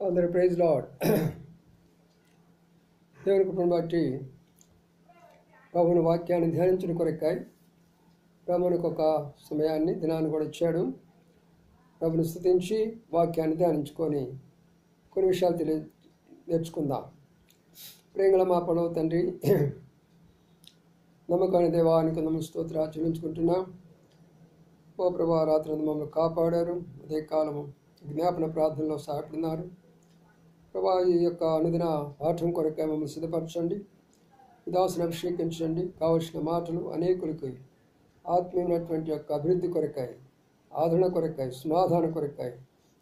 అందరి praise lord. దేవుని కృపను బట్టి ప్రభుని వాక్యాన్ని ధ్యానించిన కొరకై ప్రభునికి ఒక సమయాన్ని దినాన్ని కూడా ఇచ్చాడు. ప్రభుని స్తుతించి వాక్యాన్ని ధ్యానించుకొని కొన్ని విషయాలు నేర్చుకుందాం. ప్రేంగళ మా పడవ తండ్రి, నమ్మకాన్ని దేవానికి స్తోత్రాలు చెల్లించుకుంటున్నాం. ఓ ప్రభా, రాత్రి మమ్మల్ని కాపాడారు. అదే కాలము జ్ఞాపన ప్రార్థనలో సహాయపడినారు. ప్రభా, ఈ యొక్క అనుదిన పాఠం కొరకై మమ్మల్ని సిద్ధపరచండి. దాసుని అభిషేకించండి. కావలసిన మాటలు అనేకులకి ఆత్మీయమైనటువంటి యొక్క అభివృద్ధి కొరకై, ఆదరణ కొరకై, సమాధాన కొరకై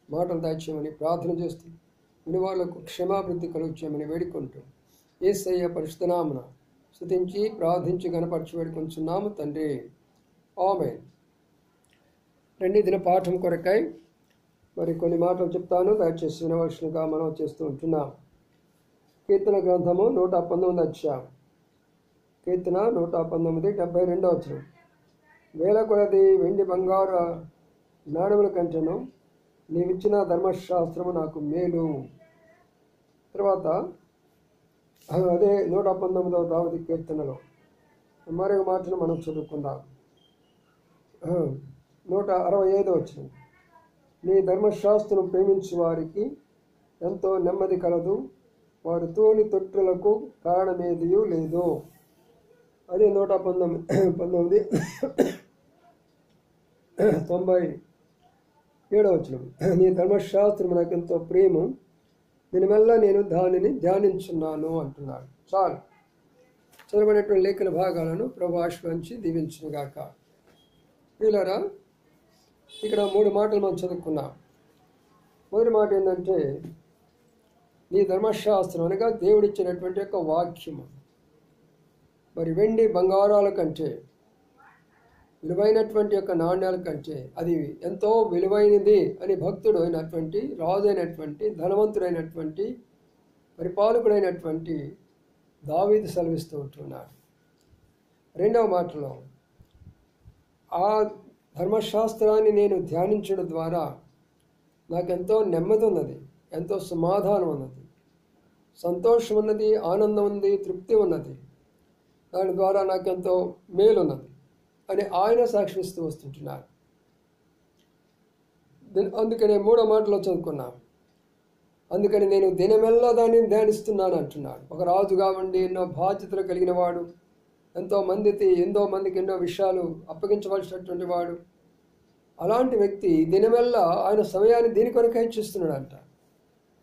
మాటలు దాచేయమని ప్రార్థన చేస్తూ వినివాళ్లకు క్షమాభివృద్ధి కలుగుచేయమని వేడుకుంటూ యేసయ్య పరిశుద్ధ నామమున స్తుతించి ప్రార్థించి గణపరచి వేడుకొంచున్నాము తండ్రి. ఆమేన్. రెండో దిన పాఠం కొరకై మరి కొన్ని మాటలు చెప్తాను, దయచేసి వినవలసినగా మనం చేస్తూ ఉంటున్నాం. కీర్తన గ్రంథము 119 అధ్యాయం. కీర్తన 119, 72వ వచనం. వేల కొలది వెండి బంగారు నాణముల కంటేను నీవిచ్చిన ధర్మశాస్త్రము నాకు మేలు. తర్వాత అదే 119వ దావీదు కీర్తనలో మరొక మాటను మనం చదువుకుందాం. 165వ వచనం. నీ ధర్మశాస్త్రం ప్రేమించు వారికి ఎంతో నెమ్మది కలదు, వారు తోలి తొట్టులకు కారణమేదియూ లేదు. అదే 119, 97వ వచనం. నీ ధర్మశాస్త్రం నాకు ఎంతో ప్రేమ, దీనివల్ల నేను దానిని ధ్యానించున్నాను అంటున్నాడు. చాలు. చదవబడినటువంటి లేఖన భాగాలను ప్రభు ఆశీర్వదించి దీవించునుగాక. ప్రియులారా, ఇక్కడ 3 మాటలు మనం చదువుకున్నాం. మొదటి మాట ఏంటంటే, నీ ధర్మశాస్త్రం అనగా దేవుడిచ్చినటువంటి యొక్క వాక్యము మరి వెండి బంగారాల కంటే, విలువైనటువంటి యొక్క నాణ్యాల కంటే అది ఎంతో విలువైనది అని భక్తుడు అయినటువంటి, రాజు అయినటువంటి, ధనవంతుడైనటువంటి, పరిపాలకుడైనటువంటి దావీదు సెలవిస్తూ ఉంటున్నాడు. రెండవ మాటలో, ఆ ధర్మశాస్త్రాన్ని నేను ధ్యానించడం ద్వారా నాకెంతో నెమ్మది ఉన్నది, ఎంతో సమాధానం ఉన్నది, సంతోషం ఉన్నది, ఆనందం ఉంది, తృప్తి ఉన్నది, దాని ద్వారా నాకెంతో మేలున్నది అని ఆయన సాక్షిస్తూ వస్తుంటున్నారు. అందుకనే 3వ మాటలో చదువుకున్నాం. అందుకని నేను దినమెల్లా దాన్ని ధ్యానిస్తున్నాను అంటున్నాడు. ఒక రాజుగా ఉండి ఎన్నో బాధ్యతలు కలిగిన వాడు, ఎంతో మందికి ఎన్నో విషయాలు అప్పగించవలసినటువంటి వాడు, అలాంటి వ్యక్తి దినమెల్లా ఆయన సమయాన్ని దీని కొరకే ఇచ్చిస్తున్నాడంట.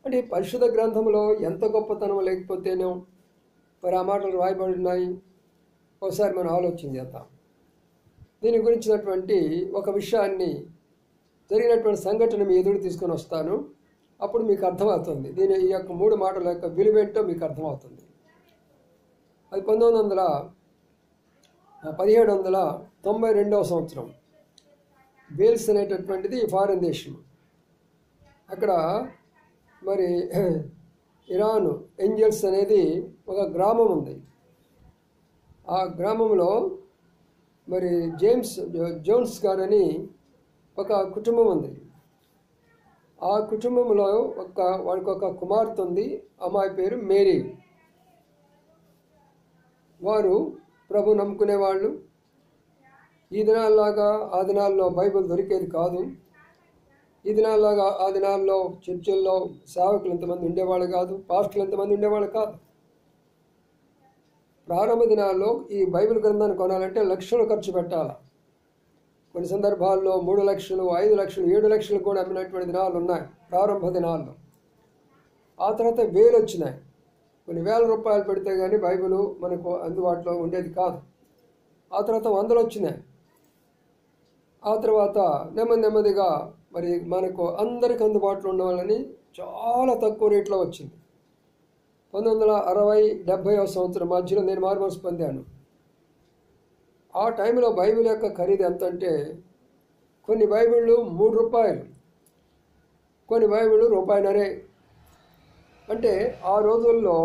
అంటే పరిశుద్ధ గ్రంథంలో ఎంత గొప్పతనం లేకపోతేనో మరి ఆ మాటలు రాయబడి ఉన్నాయి. ఒకసారి మనం ఆలోచన చేద్దాం. దీని గురించినటువంటి ఒక విషయాన్ని, జరిగినటువంటి సంఘటన మీ ఎదురు తీసుకొని వస్తాను. అప్పుడు మీకు అర్థమవుతుంది ఈ యొక్క 3 మాటల యొక్క విలువేంటో మీకు అర్థమవుతుంది. అది 1792వ సంవత్సరం. వేల్స్ అనేటటువంటిది ఫారెన్ దేశం. అక్కడ మరి ఇరాన్ ఏంజల్స్ అనేది ఒక గ్రామం ఉంది. ఆ గ్రామంలో మరి జోన్స్ గారని ఒక కుటుంబం ఉంది. ఆ కుటుంబంలో వాడికి ఒక కుమార్తె ఉంది. అమ్మాయి పేరు మేరీ. వారు ప్రభు నమ్ముకునేవాళ్ళు. ఈ దినాల్లాగా ఆ దినాల్లో బైబిల్ దొరికేది కాదు. ఈ దినాల్లాగా ఆ దినాల్లో చర్చిల్లో సేవకులు ఎంతమంది ఉండేవాళ్ళు కాదు, పాస్టర్లు ఎంతమంది ఉండేవాళ్ళు కాదు. ప్రారంభ దినాల్లో ఈ బైబిల్ గ్రంథాన్ని కొనాలంటే లక్షలు ఖర్చు పెట్టాలి. కొన్ని సందర్భాల్లో 3 లక్షలు, 5 లక్షలు, 7 లక్షలు కూడా అమ్మినటువంటి దినాలు ఉన్నాయి ప్రారంభ దినాల్లో. ఆ తర్వాత 1000 వచ్చినాయి. కొన్ని వేల రూపాయలు పెడితే కానీ బైబిల్ మనకు అందుబాటులో ఉండేది కాదు. ఆ తర్వాత 100 వచ్చినాయి. ఆ తర్వాత నెమ్మదిగా మరి మనకు అందరికి అందుబాటులో ఉండవాలని చాలా తక్కువ రేట్లో వచ్చింది. 1960, 70వ సంవత్సరం మధ్యలో నేను మారుమనసు పొందాను. ఆ టైంలో బైబిల్ యొక్క ఖరీదు ఎంత అంటే, కొన్ని బైబిళ్ళు 3 రూపాయలు, కొన్ని బైబిళ్ళు ₹1.5. అంటే ఆ రోజుల్లో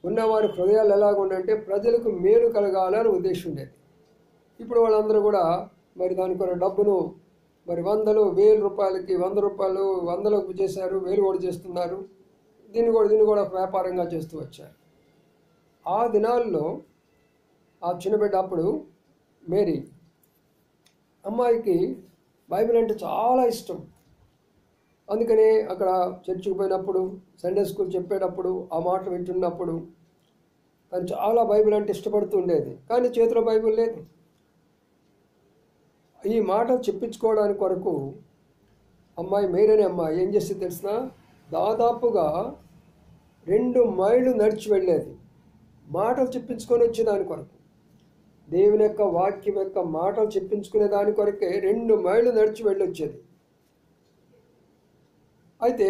ఉన్నవారి హృదయాలు ఎలాగుండంటే ప్రజలకు మేలు కలగాలని ఉద్దేశం ఉండేది. ఇప్పుడు వాళ్ళందరూ కూడా మరి దాని కొరకు డబ్బును మరి వందలు 1000 రూపాయలకి 100 రూపాయలు వందలకు చేశారు, 1000 కూడా చేస్తున్నారు. దీన్ని కూడా ఒక వ్యాపారంగా చేస్తూ వచ్చారు. ఆ దినాల్లో ఆ చిన్న బిడ్డ అప్పుడు మేరీ అమ్మాయికి బైబిల్ అంటే చాలా ఇష్టం. అందుకనే అక్కడ చర్చికి పోయినప్పుడు, సండే స్కూల్ చెప్పేటప్పుడు, ఆ మాటలు వింటున్నప్పుడు తను చాలా బైబిల్ అంటే ఇష్టపడుతూ ఉండేది. కానీ చేతిలో బైబిల్ లేదు. ఈ మాటలు చెప్పించుకోవడానికి కొరకు అమ్మాయి మేరీ అమ్మాయి ఏం చేస్తే తెలిసిన, దాదాపుగా 2 మైళ్ళు నడిచి వెళ్ళేది మాటలు చెప్పించుకొని వచ్చేదాని కొరకు. దేవుని యొక్క వాక్యం యొక్క మాటలు చెప్పించుకునే దాని కొరకే 2 మైళ్ళు నడిచి వెళ్ళొచ్చేది. అయితే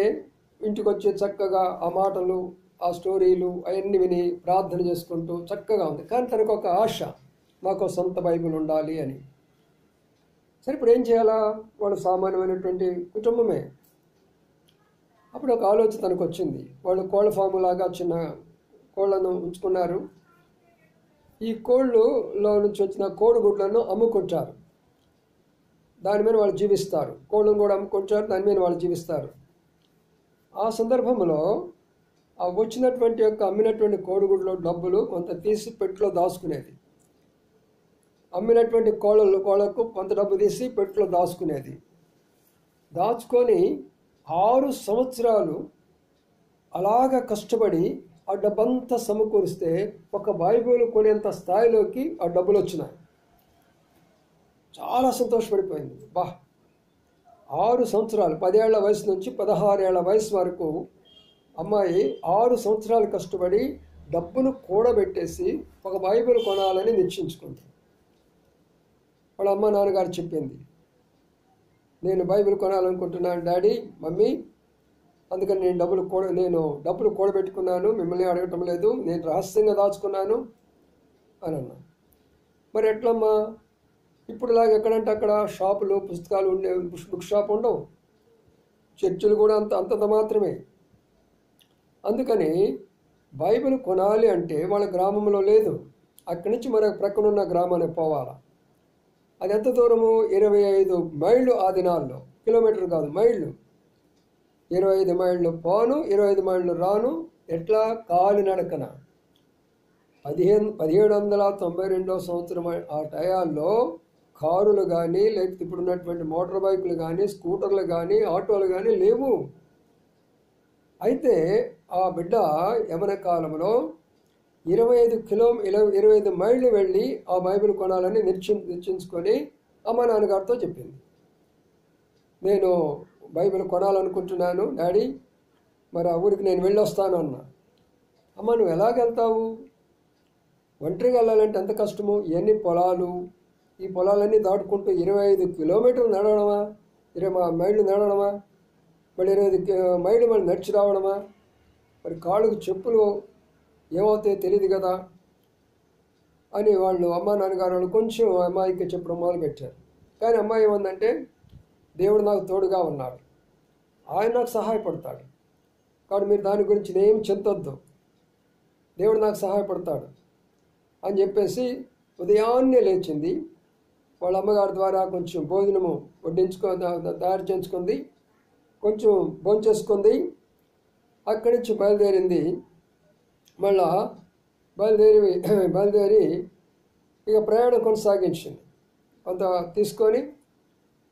ఇంటికి వచ్చే చక్కగా ఆ మాటలు, ఆ స్టోరీలు అవన్నీ విని ప్రార్థన చేసుకుంటూ చక్కగా ఉంది. కానీ తనకు ఒక ఆశ, నాకు సొంత బైబిల్ ఉండాలి అని. సరే, ఇప్పుడు ఏం చేయాలా? వాళ్ళు సామాన్యమైనటువంటి కుటుంబమే. అప్పుడు ఒక ఆలోచన తనకు వచ్చింది. వాళ్ళు కోళ్ళ ఫాము లాగా చిన్న కోళ్లను ఉంచుకున్నారు. ఈ కోళ్ళలో నుంచి వచ్చిన కోడిగుడ్లను అమ్ముకుంటారు, దాని మీద వాళ్ళు జీవిస్తారు. కోళ్ళను కూడా అమ్ముకుంటారు, దాని మీద వాళ్ళు జీవిస్తారు. ఆ సందర్భంలో ఆ వచ్చినటువంటి అమ్మినటువంటి కోడిగుడ్లో డబ్బులు కొంత తీసి పెట్టెలో దాచుకునేది. అమ్మినటువంటి కోళ్ళకు కొంత డబ్బు తీసి పెట్టెలో దాచుకునేది. దాచుకొని 6 సంవత్సరాలు అలాగ కష్టపడి ఆ డబ్బంతా సమకూరిస్తే ఒక బైబిల్ కొనేంత స్థాయిలోకి ఆ డబ్బులు వచ్చినాయి. చాలా సంతోషపడిపోయింది. 6 సంవత్సరాలు, 10 ఏళ్ల వయసు నుంచి 16 ఏళ్ల వయసు వరకు అమ్మాయి 6 సంవత్సరాలు కష్టపడి డబ్బును కూడబెట్టేసి ఒక బైబిల్ కొనాలని నిశ్చయించుకుంది. వాళ్ళ అమ్మ నాన్నగారు చెప్పింది, నేను బైబిల్ కొనాలనుకుంటున్నాను డాడీ, మమ్మీ, అందుకని నేను డబ్బులు కూడబెట్టుకున్నాను, మిమ్మల్ని అడగటం లేదు, నేను రహస్యంగా దాచుకున్నాను అని అన్నా. మరి ఎట్లమ్మా? ఇప్పుడులాగా ఎక్కడంటే అక్కడ షాపులు, పుస్తకాలు ఉండే బుక్ షాప్ ఉండవు, చర్చిలు కూడా అంతంత మాత్రమే. అందుకని బైబిల్ కొనాలి అంటే వాళ్ళ గ్రామంలో లేదు, అక్కడి నుంచి మరొక ప్రక్కనున్న గ్రామానికి పోవాలా. అది ఎంత దూరము? 25 మైళ్ళు ఆ దినాల్లో. కిలోమీటర్ కాదు, మైళ్ళు. 25 మైళ్ళు పోను, 25 మైళ్ళు రాను. ఎట్లా? కాలినడకన. 1792 సంవత్సరం ఆ టయాల్లో కారులు కానీ, లేకపోతే ఇప్పుడున్నటువంటి మోటార్ బైకులు కానీ, స్కూటర్లు కానీ, ఆటోలు కానీ లేవు. అయితే ఆ బిడ్డ యవన కాలంలో 25 మైళ్ళు వెళ్ళి ఆ బైబిల్ కొనాలని నిశ్చయించుకొని అమ్మ నాన్నగారితో చెప్పింది, నేను బైబిల్ కొనాలనుకుంటున్నాను డాడీ, మరి ఆ ఊరికి నేను వెళ్ళొస్తాను అన్నా. అమ్మ, నువ్వు ఎలాగెళ్తావు? ఒంటరిగా వెళ్ళాలంటే ఎంత కష్టము. ఇవన్నీ పొలాలు, ఈ పొలాలన్నీ దాటుకుంటూ 25 కిలోమీటర్లు నడవడమా, 20 మైళ్ళు నడవడమా, మళ్ళీ 25 మైళ్ళు మళ్ళీ నడిచి రావడమా? మరి కాళ్ళకు చెప్పులు ఏమవుతాయో తెలియదు కదా అని వాళ్ళు అమ్మ నాన్నగారు వాళ్ళు కొంచెం అమ్మాయికి చెప్పడం మొదలుపెట్టారు. కానీ అమ్మాయి ఏమందంటే, దేవుడు నాకు తోడుగా ఉన్నాడు, ఆయన నాకు సహాయపడతాడు, కాబట్టి మీరు దాని గురించి ఏం చింతొద్దు, దేవుడు నాకు సహాయపడతాడు అని చెప్పేసి ఉదయాన్నే లేచింది. వాళ్ళ అమ్మగారి ద్వారా కొంచెం భోజనము తయారు చేసుకుంది, కొంచెం భోంచేసుకుంది. అక్కడి నుంచి బయలుదేరింది. మళ్ళా బయలుదేరి ఇక ప్రయాణం కొనసాగించింది. కొంత తీసుకొని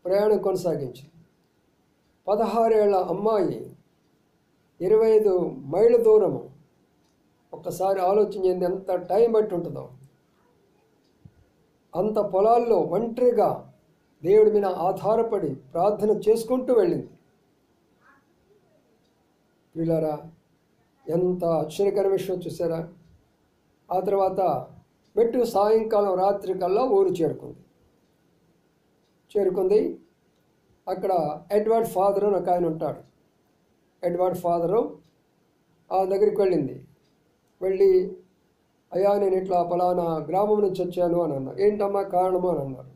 ప్రయాణం కొనసాగించింది. 16 ఏళ్ల అమ్మాయి 25 మైళ్ళ దూరము. ఒక్కసారి ఆలోచించింది ఎంత టైం బట్టి ఉంటుందో. అంత పొలాల్లో ఒంటరిగా దేవుడి మీద ఆధారపడి ప్రార్థన చేసుకుంటూ వెళ్ళింది. వీళ్ళారా, ఎంత ఆశ్చర్యకర విషయం చూసారా? ఆ తర్వాత సాయంకాలం రాత్రి కల్లా ఊరు చేరుకుంది. అక్కడ ఎడ్వర్డ్ ఫాదరు అని ఒక ఆయన ఉంటాడు. ఎడ్వర్డ్ ఫాదరు ఆ దగ్గరికి వెళ్ళింది. వెళ్ళి, అయ్యా, నేను ఇట్లా పలానా గ్రామం నుంచి వచ్చాను అని అన్నారు. ఏంటమ్మా కారణము అని అన్నారు.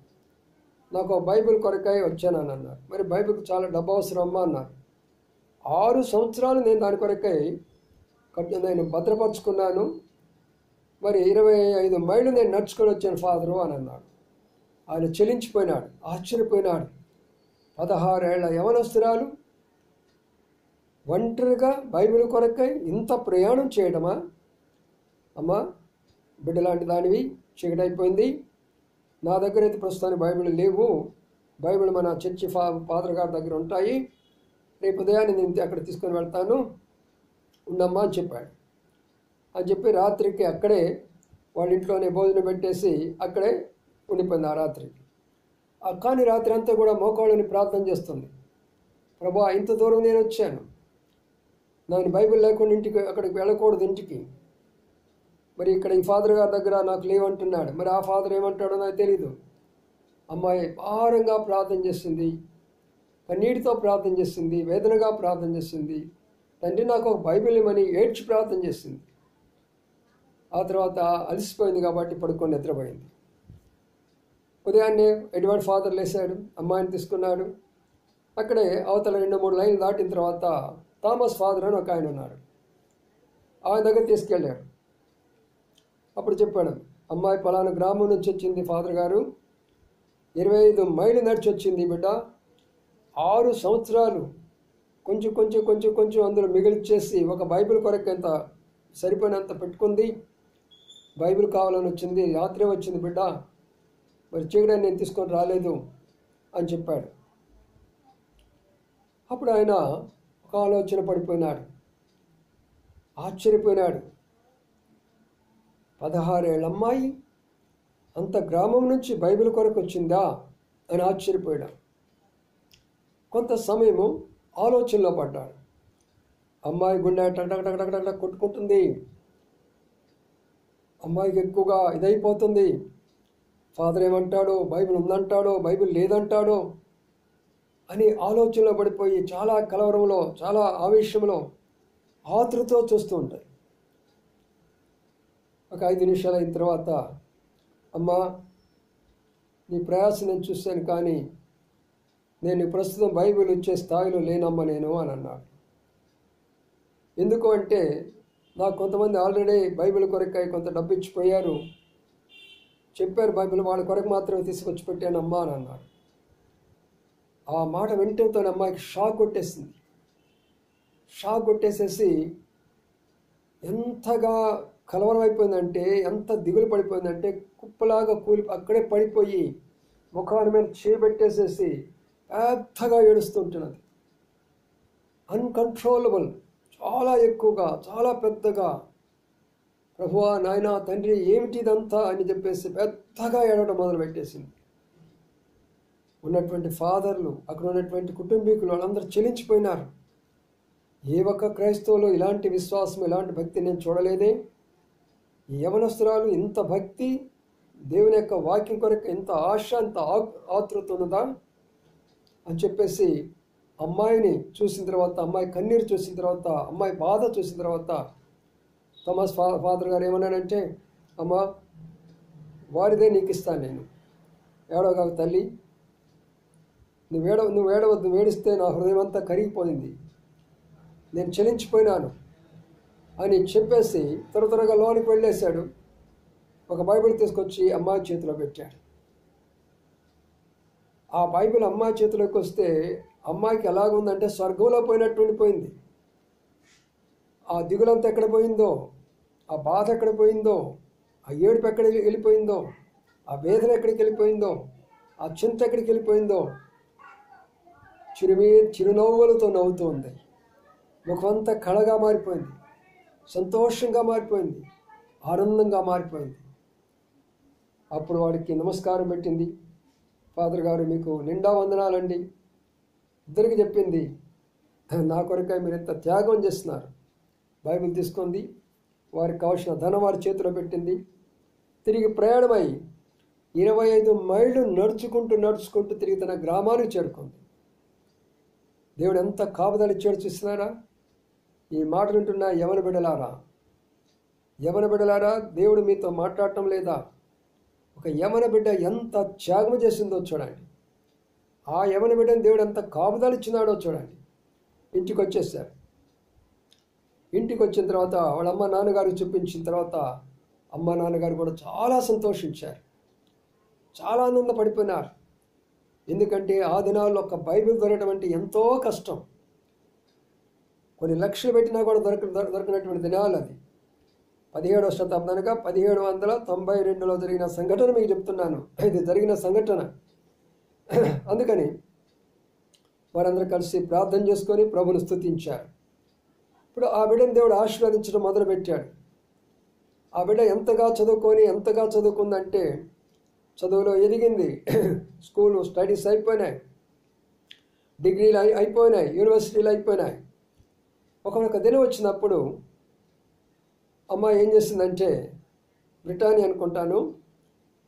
నాకు బైబిల్ కొరకై వచ్చాను అని అన్నారు. మరి బైబిల్కి చాలా డబ్బు అవసరం అమ్మా అన్నారు. 6 సంవత్సరాలు నేను దాని కొరకై నేను భద్రపరుచుకున్నాను, మరి 25 మైళ్ళు నేను నడుచుకొని వచ్చాను ఫాదరు అని అన్నాడు. ఆయన చెలించిపోయినాడు, ఆశ్చర్యపోయినాడు. 16 ఏళ్ల యవనస్తురాలు ఒంటరిగా బైబిల్ కొరకై ఇంత ప్రయాణం చేయడమా? అమ్మా, బిడ్డలాంటి దానివి, చీకటైపోయింది. నా దగ్గర అయితే ప్రస్తుతానికి బైబిల్ లేవు. బైబిల్ మన చర్చి ఫాదర్ గారి దగ్గర ఉంటాయి. రేపు ఉదయాన్నే నేను అక్కడ తీసుకొని వెళ్తాను, ఉండమ్మా అని చెప్పాడు. అని చెప్పి రాత్రికి అక్కడే వాళ్ళ ఇంట్లోనే భోజనం పెట్టేసి అక్కడే ఉండిపోయింది ఆ రాత్రికి. కానీ రాత్రి అంతా కూడా మోకాళ్ళని ప్రార్థన చేస్తుంది. ప్రభా, ఇంత దూరం నేను వచ్చాను, నేను బైబిల్ లేకుండా ఇంటికి అక్కడికి వెళ్ళకూడదు ఇంటికి. మరి ఇక్కడ ఈ ఫాదర్ గారి దగ్గర నాకు లేవంటున్నాడు. మరి ఆ ఫాదర్ ఏమంటాడో నాకు తెలీదు. అమ్మాయి భారంగా ప్రార్థన చేసింది, కన్నీటితో ప్రార్థన చేసింది, వేదనగా ప్రార్థన చేసింది. తండ్రి, నాకు ఒక బైబిల్ ఇవ్వమని ఏడ్చి ప్రార్థన చేసింది. ఆ తర్వాత అలసిపోయింది కాబట్టి పడుకొని నిద్రపోయింది. ఉదయాన్నే ఎడ్వర్డ్ ఫాదర్ లేచాడు, అమ్మాయిని తీసుకున్నాడు. అక్కడే అవతల 2-3 లైన్లు దాటిన తర్వాత థామస్ ఫాదర్ అని ఒక ఆయన ఉన్నాడు. ఆయన దగ్గర తీసుకెళ్ళాడు. అప్పుడు చెప్పాడు, అమ్మాయి పలానా గ్రామం నుంచి వచ్చింది ఫాదర్ గారు, 25 మైళ్ళు నడిచి వచ్చింది బిడ్డ. 6 సంవత్సరాలు కొంచెం కొంచెం కొంచెం కొంచెం అందులో మిగిలిచ్చేసి ఒక బైబిల్ కొరకు ఎంత సరిపోయినంత పెట్టుకుంది. బైబిల్ కావాలని వచ్చింది, రాత్రే వచ్చింది బిడ్డ, మరి చీకటి నేను తీసుకొని రాలేదు అని చెప్పాడు. అప్పుడు ఆయన ఒక ఆలోచన పడిపోయినాడు, ఆశ్చర్యపోయినాడు. 16 ఏళ్ళ అమ్మాయి అంత గ్రామం నుంచి బైబిల్ కొరకు వచ్చిందా అని ఆశ్చర్యపోయాడు. కొంత సమయము ఆలోచనలో పడ్డాడు. అమ్మాయి గుండె టక్ కొట్టుకుంటుంది, అమ్మాయికి ఎక్కువగా ఇదైపోతుంది. ఫాదర్ ఏమంటాడో, బైబిల్ ఉందంటాడో, బైబిల్ లేదంటాడో అని ఆలోచనలో పడిపోయి చాలా కలవరంలో, చాలా ఆవేశంలో, ఆతృతో చూస్తూ ఉంటాయి. ఒక 5 నిమిషాలు అయిన తర్వాత, అమ్మా, నీ ప్రయాసం నేను చూశాను, కానీ నేను ప్రస్తుతం బైబిల్ ఇచ్చే స్థాయిలో లేనమ్మా నేను అని అన్నాడు. ఎందుకు అంటే, నాకు కొంతమంది ఆల్రెడీ బైబిల్ కొరకై కొంత డబ్బు ఇచ్చిపోయారు, చెప్పారు బైబిల్ వాళ్ళ కొరకు మాత్రమే తీసుకొచ్చి పెట్టాను అమ్మా అని అన్నాడు. ఆ మాట వింటంతో అమ్మాయికి షాక్ కొట్టేసింది. షాక్ కొట్టేసేసి ఎంతగా కలవరం అయిపోయిందంటే, ఎంత దిగులు పడిపోయిందంటే, కుప్పలాగా కూలి అక్కడే పడిపోయి ముఖాన్ని మీద చేయబెట్టేసేసి పెద్దగా ఏడుస్తుంటున్నది. అన్కంట్రోలబుల్, చాలా ఎక్కువగా, చాలా పెద్దగా, ప్రభువా, నాయనా, తండ్రి, ఏమిటి ఇదంతా అని చెప్పేసి పెద్దగా ఏడవడం మొదలుపెట్టేసింది. ఉన్నటువంటి ఫాదర్లు, అక్కడ ఉన్నటువంటి కుటుంబీకులు వాళ్ళందరూ చెలించిపోయినారు. ఏ ఒక్క క్రైస్తవులు ఇలాంటి విశ్వాసం, ఇలాంటి భక్తి నేను చూడలేదే. ఈ యవనస్తురాలు ఇంత భక్తి, దేవుని యొక్క వాక్యం కొరకు ఎంత ఆశ, ఎంత ఆతృత ఉన్నదా అని చెప్పేసి అమ్మాయిని చూసిన తర్వాత, అమ్మాయి కన్నీరు చూసిన తర్వాత, అమ్మాయి బాధ చూసిన తర్వాత థామస్ ఫాదర్ గారు ఏమన్నాడంటే, అమ్మా, వారిదే నీకు ఇస్తాను నేను, ఏడవగా తల్లి, నువ్వు ఏడవద్దు, నువ్వు ఏడిస్తే నా హృదయం అంతా కరిగిపోయింది, నేను చలించిపోయినాను అని చెప్పేసి త్వరగా లోనికి వెళ్ళేశాడు. ఒక బైబిల్ తీసుకొచ్చి అమ్మాయి చేతిలో పెట్టాడు. ఆ బైబిల్ అమ్మాయి చేతిలోకి వస్తే అమ్మాయికి ఎలాగుందంటే స్వర్గంలో పోయినట్టు ఉండిపోయింది. ఆ దిగులంతా ఎక్కడ పోయిందో, ఆ బాధ ఎక్కడ పోయిందో, ఆ ఏడుపు ఎక్కడికి వెళ్ళిపోయిందో, ఆ వేదన ఎక్కడికి వెళ్ళిపోయిందో, ఆ చింత ఎక్కడికి వెళ్ళిపోయిందో, చిరునవ్వులతో నవ్వుతూ ఉంది. ముఖమంతా కళగా మారిపోయింది, సంతోషంగా మారిపోయింది, ఆనందంగా మారిపోయింది. అప్పుడు వాడికి నమస్కారం పెట్టింది. ఫాదర్ గారు, మీకు నిండా వందనాలండి. ఇద్దరికి చెప్పింది, నా కొరకై మీరు ఎంత త్యాగం చేస్తున్నారు. బైబిల్ తీసుకుంది, వారికి కావాల్సిన ధనం వారి చేతిలో పెట్టింది. తిరిగి ప్రయాణమై 25 మైళ్ళు నడుచుకుంటూ తిరిగి తన గ్రామానికి చేరుకుంది. దేవుడు ఎంత కాపుదల ఇచ్చాడు చూస్తున్నారా? ఈ మాట వింటున్న యవన బిడ్డలారా, దేవుడు మీతో మాట్లాడటం లేదా? ఒక యవన బిడ్డ ఎంత త్యాగం చేసిందో చూడండి. ఆ యవన బిడ్డని దేవుడు ఎంత కాపుదల ఇచ్చినాడో చూడండి. ఇంటికి వచ్చేసారు. ఇంటికి వచ్చిన తర్వాత వాళ్ళ అమ్మ నాన్నగారు చూపించిన తర్వాత అమ్మ నాన్నగారు కూడా చాలా సంతోషించారు, చాలా ఆనందపడిపోయినారు. ఎందుకంటే ఆ దినాల్లో ఒక బైబిల్ దొరకడం అంటే ఎంతో కష్టం. కొన్ని లక్షలు పెట్టినా కూడా దొరకనటువంటి దినాలు అది. 17వ శతాబ్దానిక 1792లో జరిగిన సంఘటన మీకు చెప్తున్నాను. ఇది జరిగిన సంఘటన. అందుకని వారందరూ కలిసి ప్రార్థన చేసుకొని ప్రభుని స్తుతించారు. ఇప్పుడు ఆ బిడ్డను దేవుడు ఆశీర్వదించడం మొదలుపెట్టాడు. ఆ బిడ్డ ఎంతగా చదువుకుందంటే చదువులో ఎదిగింది. స్కూలు స్టడీస్ అయిపోయినాయి, డిగ్రీలు అయిపోయినాయి, యూనివర్సిటీలు అయిపోయినాయి. ఒక దినం వచ్చినప్పుడు అమ్మాయి ఏం చేసిందంటే, బ్రిటానియా అనుకుంటాను,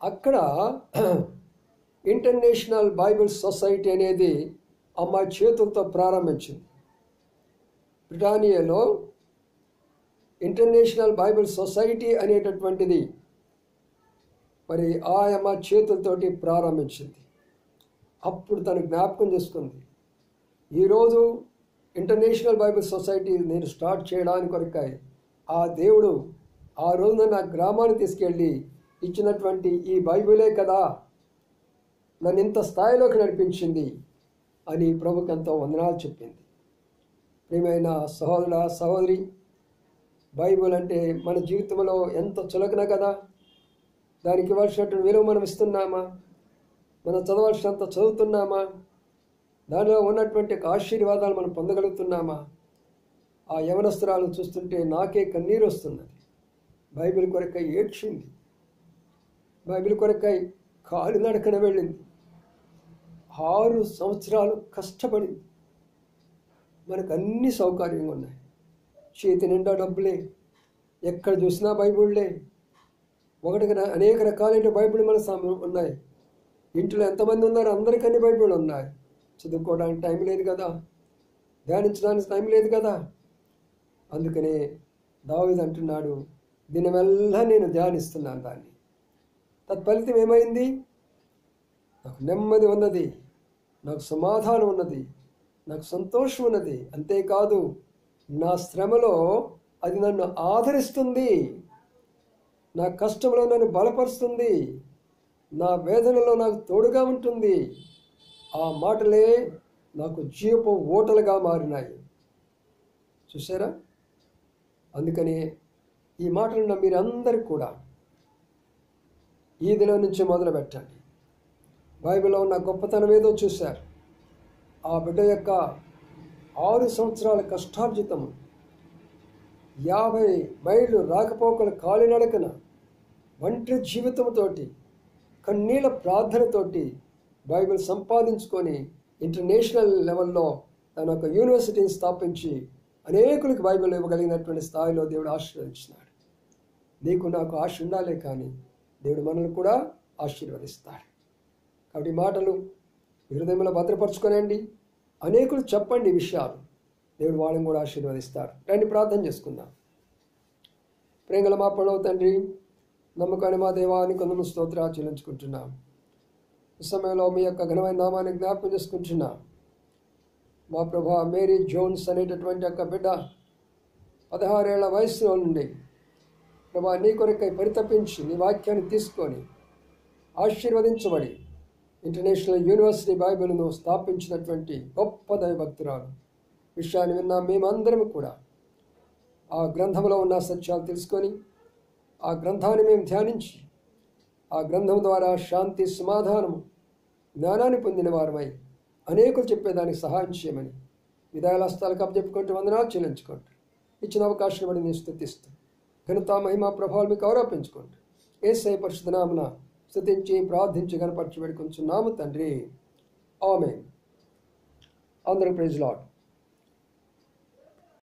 అక్కడ ఇంటర్నేషనల్ బైబిల్ సొసైటీ అనేది అమ్మాయి చేతులతో ప్రారంభించింది. బ్రిటానియాలో ఇంటర్నేషనల్ బైబిల్ సొసైటీ అనేటటువంటిది మరి ఆ అమ్మ చేతులతోటి ప్రారంభించింది. అప్పుడు తను జ్ఞాపకం చేసుకుంది, ఈరోజు ఇంటర్నేషనల్ బైబిల్ సొసైటీ నేను స్టార్ట్ చేయడానికి కొరకాయి ఆ దేవుడు ఆ రోజున నా గ్రామాన్ని తీసుకెళ్ళి ఇచ్చినటువంటి ఈ బైబిలే కదా నన్ను ఇంత స్థాయిలోకి నడిపించింది అని ప్రభుకి ఎంతో వందనాలు చెప్పింది. ప్రియమైన సహోదర సహోదరి, బైబిల్ అంటే మన జీవితంలో ఎంత చులకన కదా. దానికి ఇవ్వాల్సినటువంటి విలువ మనం ఇస్తున్నామా? మనం చదవాల్సినంత చదువుతున్నామా? దానిలో ఉన్నటువంటి ఆశీర్వాదాలు మనం పొందగలుగుతున్నామా? ఆ యవనస్తురాలు చూస్తుంటే నాకే కన్నీరు వస్తున్నది. బైబిల్ కొరకై ఏడ్చింది, బైబిల్ కొరకై కాలినడకన వెళ్ళింది, 6 సంవత్సరాలు కష్టపడింది. మనకు అన్ని సౌకర్యంగా ఉన్నాయి, చేతి నిండా డబ్బులే, ఎక్కడ చూసినా బైబిళ్ళే, ఒకటికి అనేక రకాలైన బైబిల్ మన ఉన్నాయి. ఇంట్లో ఎంతమంది ఉన్నారు, అందరికీ బైబిల్ ఉన్నాయి. చదువుకోవడానికి టైం లేదు కదా, ధ్యానించడానికి టైం లేదు కదా. అందుకనే దావీదు అంటున్నాడు, దినమెల్లా నేను ధ్యానిస్తున్నాను దాన్ని. తత్ఫలితం ఏమైంది? నాకు నెమ్మది ఉన్నది, నాకు సమాధానం ఉన్నది, నాకు సంతోషం ఉన్నది. అంతేకాదు నా శ్రమలో అది నన్ను ఆదరిస్తుంది, నా కష్టంలో నన్ను బలపరుస్తుంది, నా వేదనలో నాకు తోడుగా ఉంటుంది. ఆ మాటలే నాకు జీవపు ఓటలుగా మారినాయి. చూసారా? అందుకని ఈ మాటలను మీరందరూ కూడా ఈ దినం నుంచి మొదలు పెట్టండి. బైబిల్లో ఉన్న గొప్పతనం ఏదో చూశారు. ఆ బిడ్డ యొక్క 6 సంవత్సరాల కష్టార్జితము, 50 మైళ్ళు రాకపోకలు కాలినడకన, ఒంటరి జీవితంతోటి, కన్నీళ్ళ ప్రార్థనతోటి బైబిల్ సంపాదించుకొని ఇంటర్నేషనల్ లెవెల్లో తన ఒక యూనివర్సిటీని స్థాపించి అనేకులకు బైబిల్ ఇవ్వగలిగినటువంటి స్థాయిలో దేవుడు ఆశీర్వదించినాడు. నీకు నాకు ఆశ ఉండాలే కానీ దేవుడు మనల్ని కూడా ఆశీర్వదిస్తాడు. కాబట్టి మాటలు హృదయంలో భద్రపరచుకోనండి, అనేకులు చెప్పండి విషయాలు, దేవుడు వాళ్ళని కూడా ఆశీర్వదిస్తాడు. రండి ప్రార్థన చేసుకుందాం. ప్రేమల మా పడవ తండ్రి, నమ్మకాన్ని మా దేవానికి కొందరు స్తోత్రాలు చెల్లించుకుంటున్నాం. ఈ సమయంలో మీ యొక్క ఘనమైన నామాన్ని జ్ఞాపకం చేసుకుంటున్నాం. మా ప్రభా, మేరీ జోన్స్ అనేటటువంటి యొక్క బిడ్డ 16 ఏళ్ల వయసులో నుండి ప్రభా నీ కొరకై పరితపించి నీ వాక్యాన్ని తీసుకొని ఆశీర్వదించబడి ఇంటర్నేషనల్ యూనివర్సిటీ బైబిల్ను స్థాపించినటువంటి గొప్ప దైవభక్తురాలు విషయాన్ని విన్నాం. మేమందరం కూడా ఆ గ్రంథంలో ఉన్న సత్యాలు తెలుసుకొని ఆ గ్రంథాన్ని మేము ధ్యానించి ఆ గ్రంథం ద్వారా శాంతి, సమాధానము, జ్ఞానాన్ని పొందిన వారమై అనేకులు చెప్పేదానికి సహాయం చేయమని విదాయహస్తాలకు అప్పచెప్పుకుంటూ వందనాలు చెల్లించుకుంటూ ఇచ్చిన అవకాశం బట్టి నేను స్తుతిస్తూ ఘనత, మహిమ, ప్రభావాలు మీకు ఆరోపించుకుంటూ యేసయ్య పరిశుద్ధ నామమున స్తుతించి ప్రార్థించి గణపరచి వేడుకొంచున్నాము తండ్రి. ఆమేన్. అందరూ ప్రైజ్ లార్డ్.